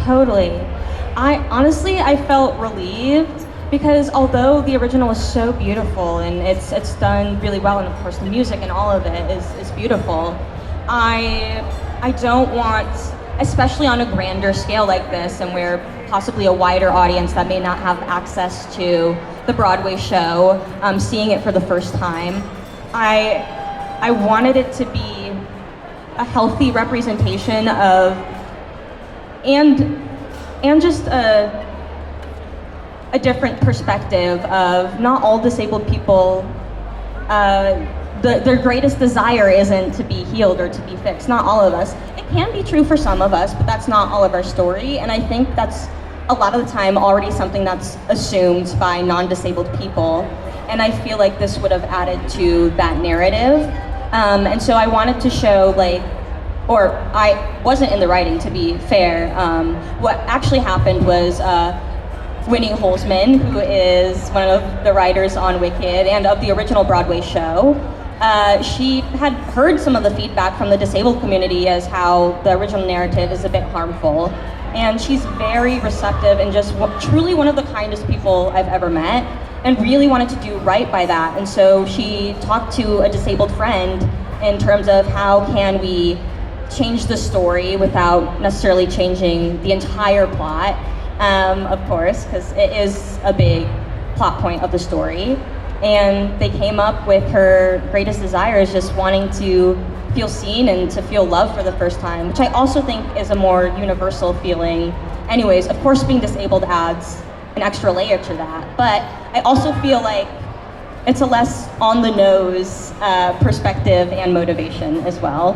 Totally. I felt relieved because although the original is so beautiful and it's done really well, and of course the music and all of it is beautiful, I don't want, especially on a grander scale like this, and where possibly a wider audience that may not have access to the Broadway show, seeing it for the first time, I wanted it to be a healthy representation of, and just a different perspective of not all disabled people, their greatest desire isn't to be healed or to be fixed. Not all of us. It can be true for some of us, but that's not all of our story. And I think that's a lot of the time already something that's assumed by non-disabled people. And I feel like this would have added to that narrative. And so I wanted to show, like, or I wasn't in the writing, to be fair. What actually happened was Winnie Holzman, who is one of the writers on Wicked and of the original Broadway show, she had heard some of the feedback from the disabled community as how the original narrative is a bit harmful. And she's very receptive and just truly one of the kindest people I've ever met, and really wanted to do right by that. And so she talked to a disabled friend in terms of how can we change the story without necessarily changing the entire plot, of course, because it is a big plot point of the story. And they came up with her greatest desire is just wanting to feel seen and to feel love for the first time, which I also think is a more universal feeling. Anyways, of course, being disabled adds an extra layer to that, but I also feel like it's a less on the nose perspective and motivation as well.